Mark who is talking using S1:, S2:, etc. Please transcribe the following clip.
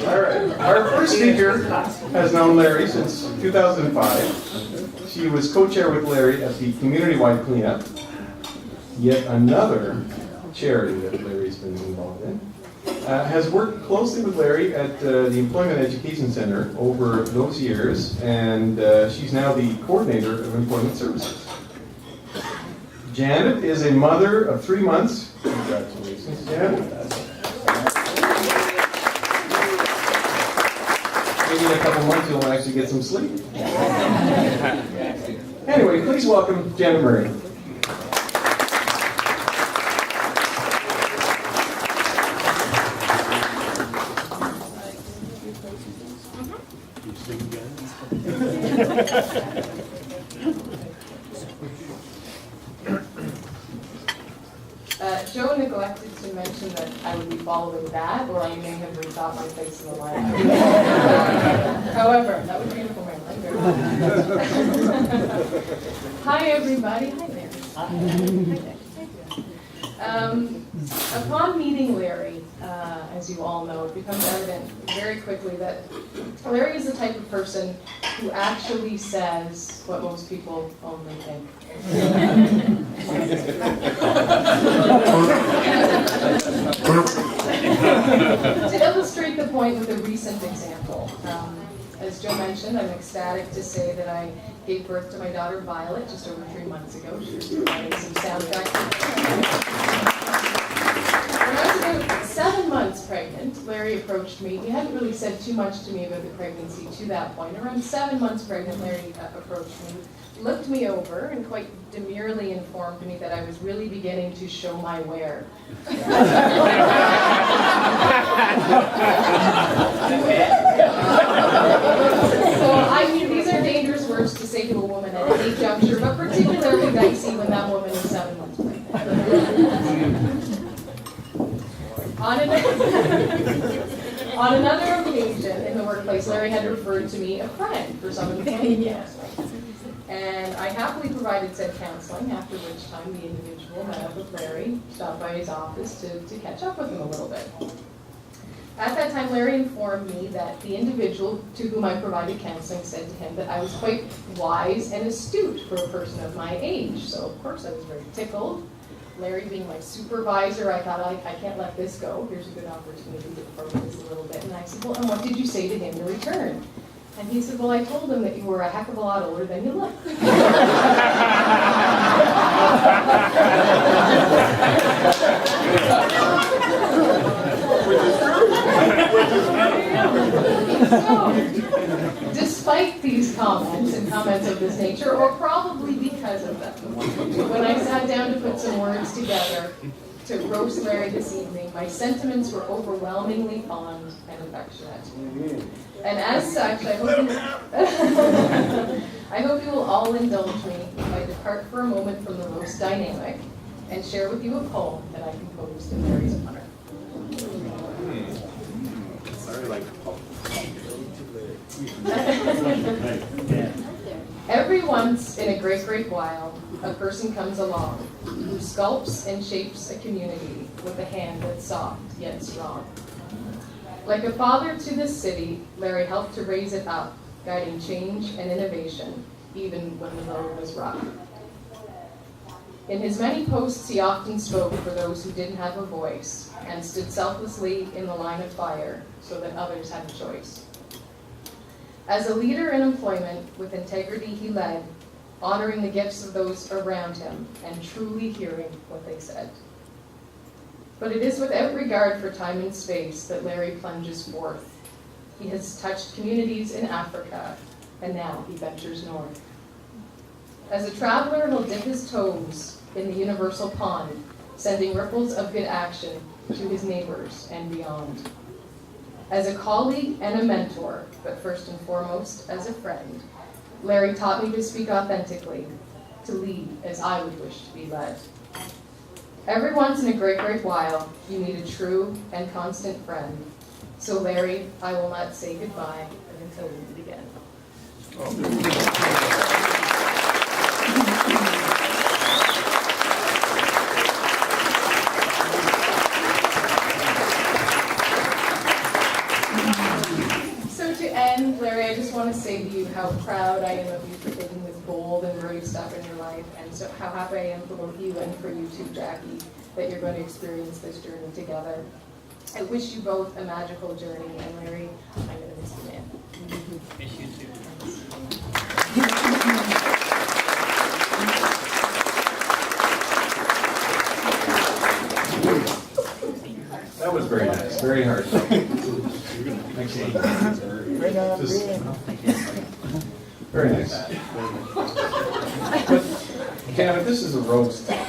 S1: All right. Our first speaker has known Larry since 2005. She was co-chair with Larry at the community-wide cleanup, yet another charity that Larry's been involved in. Has worked closely with Larry at the Employment Education Center over those years, and she's now the coordinator of employment services. Janet is a mother of 3 months. Congratulations, Janet. Maybe in a couple months you'll actually get some sleep. Anyway, please welcome Janet Murray.
S2: Joe neglected to mention that I would be following that, or I may have rethought my place in the line. However, that would be for my Hi, everybody. Hi there. Hi there. Upon meeting Larry, as you all know, it becomes evident very quickly that Larry is the type of person who actually says what most people only think. To illustrate the point with a recent example, as Joe mentioned, I'm ecstatic to say that I gave birth to my daughter Violet just over 3 months ago. She was providing some soundtrack. When I was about 7 months pregnant, Larry approached me. He hadn't really said too much to me about the pregnancy to that point. Around 7 months pregnant, Larry approached me, looked me over, and quite demurely informed me that I was really beginning to show my wear. So I mean, these are dangerous words to say to a woman at any juncture, but particularly dicey when that woman is 7 months pregnant. On another occasion in the workplace, Larry had referred to me a friend for some employment counseling. And I happily provided said counseling, after which time the individual met up with Larry, stopped by his office to catch up with him a little bit. At that time, Larry informed me that the individual to whom I provided counseling said to him that I was quite wise and astute for a person of my age. So, of course, I was very tickled. Larry being my supervisor, I thought, I can't let this go. Here's a good opportunity to probe this a little bit. And I said, well, and what did you say to him in return? And he said, well, I told him that you were a heck of a lot older than you look. So, despite these comments and comments of this nature, or probably because of them, when I sat down to put some words together to roast Larry this evening, my sentiments were overwhelmingly fond and affectionate. And as such, I hope you will all indulge me if I depart for a moment from the roast dynamic and share with you a poem that I composed in Larry's honor. Every once in a great while, a person comes along who sculpts and shapes a community with a hand that's soft yet strong. Like a father to this city, Larry helped to raise it up, guiding change and innovation, even when the road was rough. In his many posts, he often spoke for those who didn't have a voice and stood selflessly in the line of fire so that others had a choice. As a leader in employment, with integrity he led, honoring the gifts of those around him and truly hearing what they said. But it is without regard for time and space that Larry plunges forth. He has touched communities in Africa, and now he ventures north. As a traveler, he'll dip his toes in the universal pond, sending ripples of good action to his neighbors and beyond. As a colleague and a mentor, but first and foremost as a friend, Larry taught me to speak authentically, to lead as I would wish to be led. Every once in a great while, you need a true and constant friend. So Larry, I will not say goodbye until we meet again. say to you how proud I am of you for taking this bold and brave step in your life, and so how happy I am for both you and for you too, Jackie, that you're going to experience this journey together. I wish you both a magical journey, and Larry, I'm going to miss you, man.
S3: Miss you too.
S1: That was very nice, very hard. Just, very nice. But, Kevin, this is a roast. Email.